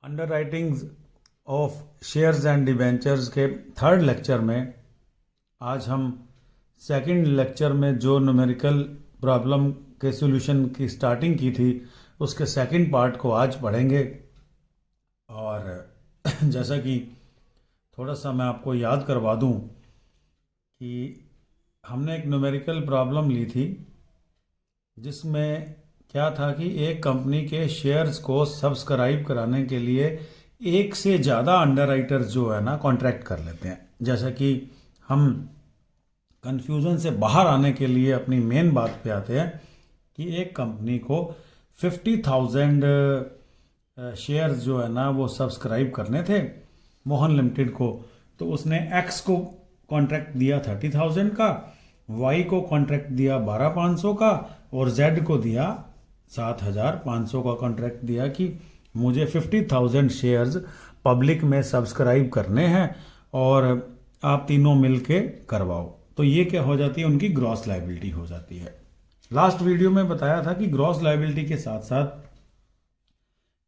Under writings of shares and debentures के third lecture में आज हम सेकंड लेक्चर में जो न्यूमेरिकल प्रॉब्लम के सॉल्यूशन की स्टार्टिंग की थी उसके सेकंड पार्ट को आज पढ़ेंगे। और जैसा कि थोड़ा सा मैं आपको याद करवा दूं कि हमने एक न्यूमेरिकल प्रॉब्लम ली थी जिसमें क्या था कि एक कंपनी के शेयर्स को सब्सक्राइब कराने के लिए एक से ज़्यादा अंडरराइटर्स जो है ना कॉन्ट्रैक्ट कर लेते हैं। जैसा कि हम कन्फ्यूज़न से बाहर आने के लिए अपनी मेन बात पे आते हैं कि एक कंपनी को 50,000 शेयर्स जो है ना वो सब्सक्राइब करने थे मोहन लिमिटेड को। तो उसने एक्स को कॉन्ट्रैक्ट दिया 30,000 का, वाई को कॉन्ट्रैक्ट दिया 12,500 का और जेड को दिया 7,500 का कॉन्ट्रैक्ट दिया कि मुझे 50,000 शेयर्स पब्लिक में सब्सक्राइब करने हैं और आप तीनों मिलके करवाओ। तो ये क्या हो जाती है, उनकी ग्रॉस लायबिलिटी हो जाती है। लास्ट वीडियो में बताया था कि ग्रॉस लायबिलिटी के साथ साथ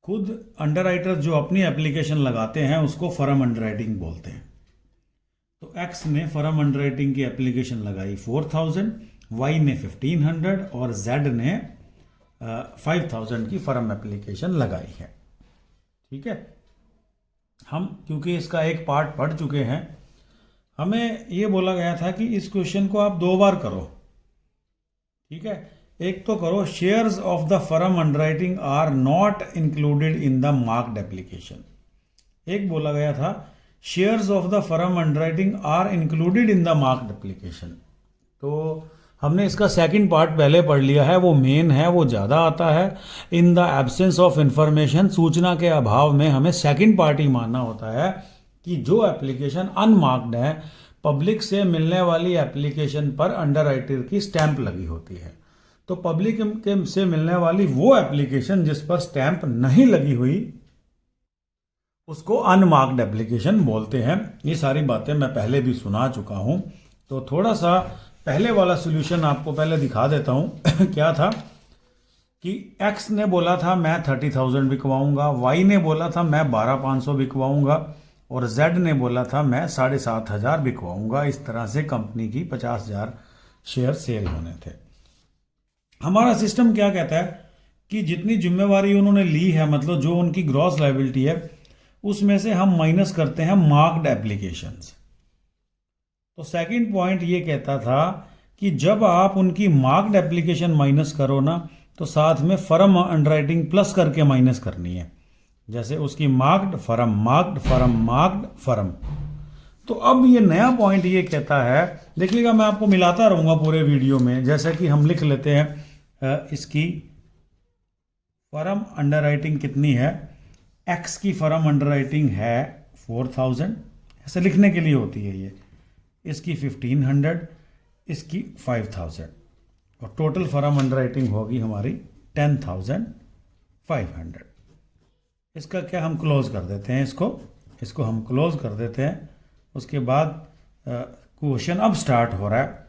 खुद अंडरराइटर जो अपनी एप्लीकेशन लगाते हैं उसको फर्म अंडरराइटिंग बोलते हैं। तो एक्स ने फर्म अंडरराइटिंग की एप्लीकेशन लगाई 4,000, वाई ने 1,500 और जेड ने 5,000 की फर्म एप्लीकेशन लगाई है। ठीक है, हम क्योंकि इसका एक पार्ट पढ़ चुके हैं, हमें ये बोला गया था कि इस क्वेश्चन को आप 2 बार करो। ठीक है, एक तो करो shares of the firm underwriting are not included in the marked application. एक बोला गया था shares of the firm underwriting are included in the marked application. तो हमने इसका सेकंड पार्ट पहले पढ़ लिया है, वो मेन है, वो ज़्यादा आता है। In the absence of information, सूचना के अभाव में हमें सेकंड पार्ट ही मानना होता है कि जो एप्लीकेशन अनमार्क्ड है, पब्लिक से मिलने वाली एप्लीकेशन पर अंडरराइटर की स्टैंप लगी होती है। तो पब्लिक के से मिलने वाली वो एप्लीकेशन जिस पर स्टैंप नहीं लगी हुई उसको अनमार्क्ड एप्लीकेशन बोलते हैं। ये सारी बातें मैं पहले भी सुना चुका हूँ। तो थोड़ा सा पहले वाला सॉल्यूशन आपको पहले दिखा देता हूँ। क्या था कि एक्स ने बोला था मैं 30,000 बिकवाऊंगा, वाई ने बोला था मैं 12,500 बिकवाऊंगा और जेड ने बोला था मैं 7,500 बिकवाऊंगा। इस तरह से कंपनी की 50,000 शेयर सेल होने थे। हमारा सिस्टम क्या कहता है कि जितनी जिम्मेवारी उन्होंने ली है, मतलब जो उनकी ग्रॉस लायबिलिटी है, उसमें से हम माइनस करते हैं मार्क्ड एप्लीकेशंस। तो सेकंड पॉइंट ये कहता था कि जब आप उनकी मार्क्ड एप्लीकेशन माइनस करो ना, तो साथ में फर्म अंडरराइटिंग प्लस करके माइनस करनी है। जैसे उसकी marked firm, marked firm, marked firm. तो अब ये नया पॉइंट ये कहता है, देखिएगा मैं आपको मिलाता रहूंगा पूरे वीडियो में। जैसे कि हम लिख लेते हैं इसकी फर्म अंडरराइटिंग कितनी है, एक्स की फर्म अंडरराइटिंग है 4,000, ऐसे लिखने के लिए होती है ये। इसकी 1,500, इसकी 5,000 और टोटल फर्म अंडरराइटिंग होगी हमारी 10,500। इसका क्या हम क्लोज कर देते हैं, इसको हम क्लोज कर देते हैं। उसके बाद क्वेश्चन अब स्टार्ट हो रहा है।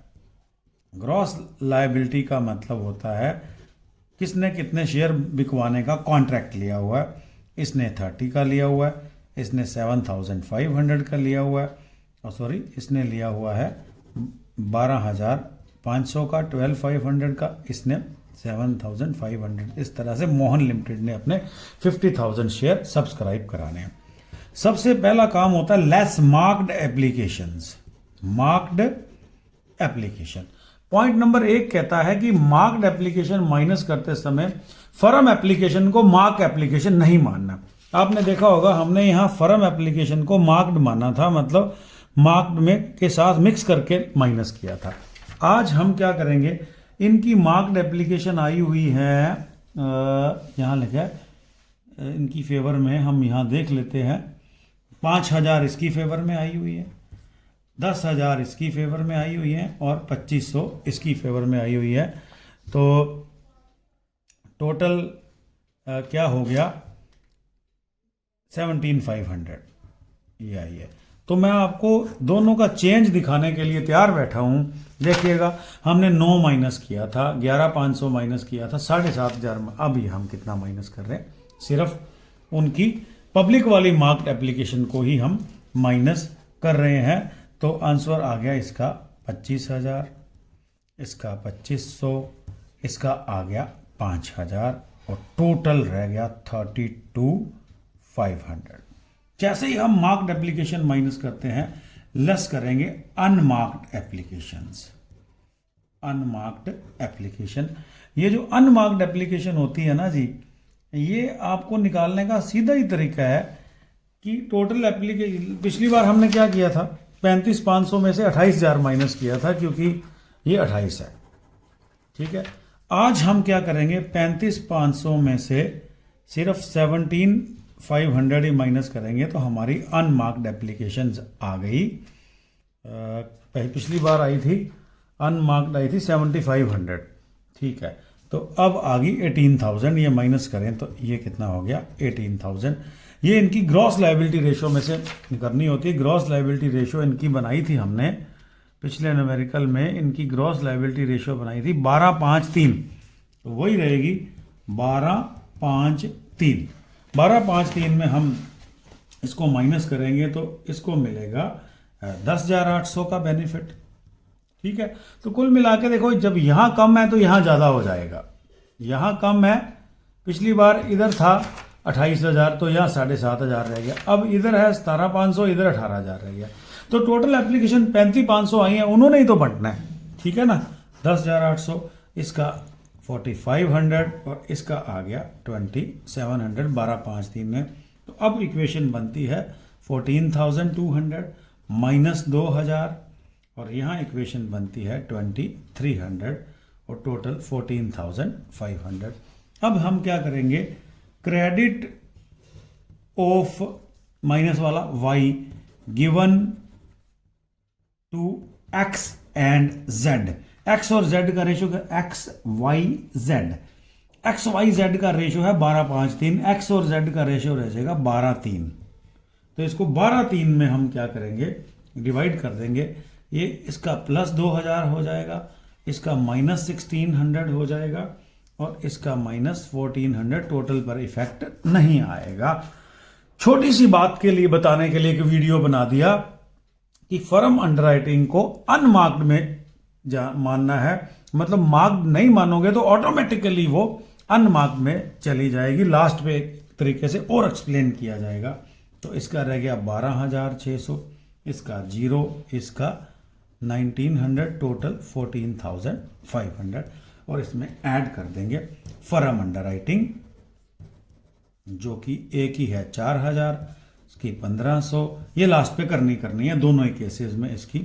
ग्रॉस लायबिलिटी का मतलब होता है किसने कितने शेयर बिकवाने का कॉन्ट्रैक्ट लिया हुआ है। इसने 30 का लिया हुआ है, इसने 7,500 का लिया हुआ है, और सॉरी इसने लिया हुआ है 12,500 का, 12,500 का, इसने 7,500। इस तरह से मोहन लिमिटेड ने अपने 50,000 शेयर सब्सक्राइब कराने हैं। सबसे पहला काम होता है less marked applications. Marked application point number 1 कहता है कि मार्क्ड एप्लीकेशन माइनस करते समय फर्म एप्लीकेशन को मार्क एप्लीकेशन नहीं मानना। आपने देखा होगा हमने यहां फर्म एप्लीकेशन को मार्क्ड माना था, मतलब मार्क्ड में के साथ मिक्स करके माइनस किया था। आज हम क्या करेंगे, इनकी मार्क्ड एप्लीकेशन आई हुई है, यहाँ लिखा है इनकी फेवर में, हम यहाँ देख लेते हैं 5,000 इसकी फेवर में आई हुई है, 10,000 इसकी फेवर में आई हुई है और 2,500 इसकी फेवर में आई हुई है। तो टोटल क्या हो गया 17,500 ये आई है। तो मैं आपको दोनों का चेंज दिखाने के लिए तैयार बैठा हूं। देखिएगा हमने 9 माइनस किया था, 11,500 माइनस किया था, 7,500। अभी हम कितना माइनस कर रहे हैं, सिर्फ उनकी पब्लिक वाली मार्क्ड एप्लीकेशन को ही हम माइनस कर रहे हैं। तो आंसर आ गया इसका 25,000, इसका 2,500, इसका आ गया 5,000 और टोटल रह गया 32,500। जैसे ही हम मार्क्ड एप्लीकेशन माइनस करते हैं, लेस करेंगे अनमार्क्ड एप्लीकेशंस। अनमार्क्ड एप्लीकेशन, ये जो अनमार्क्ड एप्लीकेशन होती है ना जी, ये आपको निकालने का सीधा ही तरीका है कि टोटल एप्लीकेशन, पिछली बार हमने क्या किया था, 35,500 में से 28,000 माइनस किया था क्योंकि ये 28 है, ठीक है। आज हम क्या करेंगे, 35,500 में से सिर्फ 17,500 ही माइनस करेंगे तो हमारी अनमार्क्ड एप्लीकेशंस आ गई। पिछली बार आई थी अनमार्क्ड, आई थी 7,500, ठीक है। तो अब आ गई 18,000, ये माइनस करें तो ये कितना हो गया 18,000। ये इनकी ग्रॉस लायबिलिटी रेशो में से करनी होती है। ग्रॉस लायबिलिटी रेशो इनकी बनाई थी हमने पिछले न्यूमेरिकल में, इनकी ग्रॉस लायबिलिटी रेशो बनाई थी 12,5,3, तो वही रहेगी 12,5,3। 12,5,3 में हम इसको माइनस करेंगे तो इसको मिलेगा 10,800 का बेनिफिट, ठीक है। तो कुल मिला के देखो, जब यहाँ कम है तो यहाँ ज़्यादा हो जाएगा। यहाँ कम है, पिछली बार इधर था 28,000 तो यहाँ 7,500 रह गया। अब इधर है 17,500, इधर 18,000 रह गया। तो टोटल एप्लीकेशन 35,500 आई है, उन्होंने ही तो बंटना है, ठीक है ना। 10,800, इसका 4,500 और इसका आ गया 2,700 12,5,3 में। तो अब इक्वेशन बनती है 14,200 माइनस 2,000 और यहाँ इक्वेशन बनती है 2,300 और टोटल 14,500। अब हम क्या करेंगे, क्रेडिट ऑफ माइनस वाला y given to x and z। x और z का रेशो x y z का रेशो है 12,5,3, x और z का रेशो रह जाएगा 12,3। तो इसको 12,3 में हम क्या करेंगे, डिवाइड कर देंगे। ये इसका प्लस 2,000 हो जाएगा, इसका माइनस 1,600 हो जाएगा और इसका माइनस 1,400। टोटल पर इफेक्ट नहीं आएगा। छोटी सी बात के लिए बताने के लिए एक वीडियो बना दिया कि फर्म अंडरराइटिंग को अनमार्क्ड में मानना है, मतलब मार्क्ड नहीं मानोगे तो ऑटोमेटिकली वो अनमार्क्ड में चली जाएगी। लास्ट पे एक तरीके से और एक्सप्लेन किया जाएगा। तो इसका रह गया 12,600, इसका 0, इसका 1,900, टोटल 14,500 और इसमें ऐड कर देंगे फर्म अंडरराइटिंग जो कि एक ही है 4,000, इसकी 1,500, ये लास्ट पे करनी है दोनों ही केसेस में। इसकी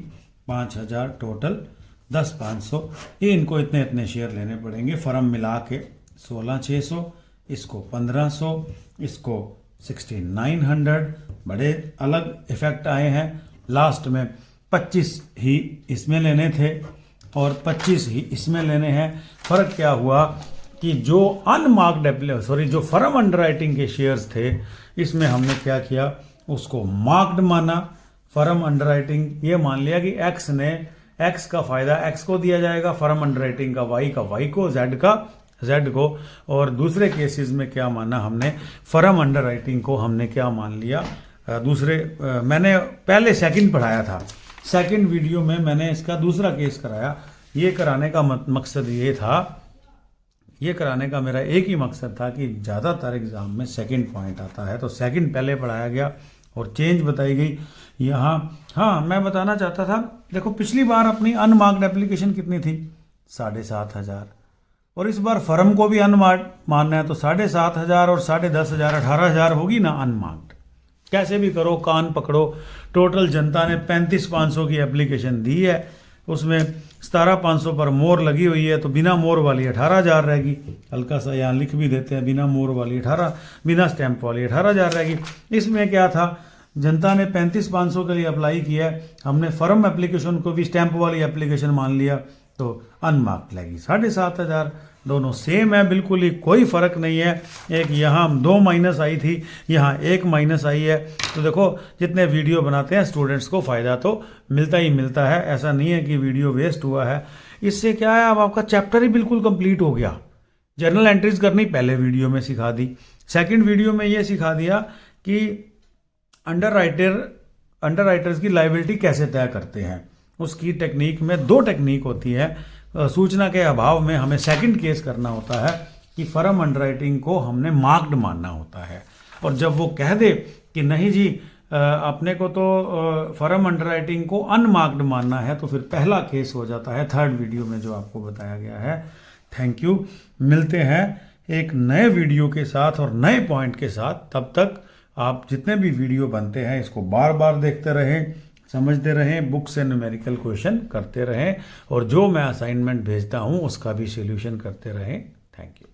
5,000, टोटल 10,500। ये इनको इतने शेयर लेने पड़ेंगे। फर्म मिला के 16,600, इसको 1,500, इसको 6,900। बड़े अलग इफेक्ट आए हैं। लास्ट में 25 ही इसमें लेने थे और 25 ही इसमें लेने हैं। फर्क क्या हुआ कि जो अनमार्क्ड जो फर्म अंडरराइटिंग के शेयर्स थे, इसमें हमने क्या किया, उसको मार्क्ड माना। फर्म अंडरराइटिंग ये मान लिया कि एक्स का फायदा एक्स को दिया जाएगा, फर्म अंडरराइटिंग का वाई को, जेड को। और दूसरे केसेस में क्या माना हमने, फर्म अंडरराइटिंग को हमने क्या मान लिया, मैंने पहले सेकंड पढ़ाया था, सेकंड वीडियो में मैंने इसका दूसरा केस कराया। ये कराने का मकसद ये था, ये कराने का मेरा एक ही मकसद था कि ज़्यादातर एग्जाम में सेकंड पॉइंट आता है, तो सेकंड पहले पढ़ाया गया और चेंज बताई गई यहाँ। हाँ, मैं बताना चाहता था, देखो पिछली बार अपनी अनमार्क्ड एप्लीकेशन कितनी थी, 7,500, और इस बार फर्म को भी अनमार्क्ड मानना है तो 7,500 और 10,500 18,000 होगी ना अनमार्क्ड। कैसे भी करो, कान पकड़ो। टोटल जनता ने 35,500 की एप्लीकेशन दी है, उसमें 17,500 पर मोर लगी हुई है, तो बिना मोर वाली 18,000 रहेगी। हल्का सा यहाँ लिख भी देते हैं, बिना मोर वाली 18, बिना स्टैंप वाली 18,000 रहेगी। इसमें क्या था, जनता ने 35,500 के लिए अप्लाई किया है, हमने फर्म एप्लीकेशन को भी स्टैंप वाली एप्लीकेशन मान लिया, तो अनमार्क्ड लगेगी 7,500। दोनों सेम है, बिल्कुल ही कोई फर्क नहीं है। एक यहाँ 2 माइनस आई थी, यहाँ 1 माइनस आई है। तो देखो, जितने वीडियो बनाते हैं स्टूडेंट्स को फ़ायदा तो मिलता ही मिलता है, ऐसा नहीं है कि वीडियो वेस्ट हुआ है। इससे क्या है, अब आपका चैप्टर ही बिल्कुल कंप्लीट हो गया। जर्नल एंट्रीज करनी पहले वीडियो में सिखा दी, सेकंड वीडियो में ये सिखा दिया कि अंडरराइटर्स की लायबिलिटी कैसे तय करते हैं। उसकी टेक्निक में 2 टेक्निक होती है। सूचना के अभाव में हमें सेकंड केस करना होता है कि फर्म अंडरराइटिंग को हमने मार्क्ड मानना होता है, और जब वो कह दे कि नहीं जी अपने को तो फर्म अंडरराइटिंग को अनमार्क्ड मानना है, तो फिर पहला केस हो जाता है 3rd वीडियो में जो आपको बताया गया है। Thank you. मिलते हैं एक नए वीडियो के साथ और नए पॉइंट के साथ। तब तक आप जितने भी वीडियो बनते हैं इसको बार बार देखते रहें, समझते रहें, बुक से न्यूमेरिकल क्वेश्चन करते रहें, और जो मैं असाइनमेंट भेजता हूं उसका भी सॉल्यूशन करते रहें। Thank you.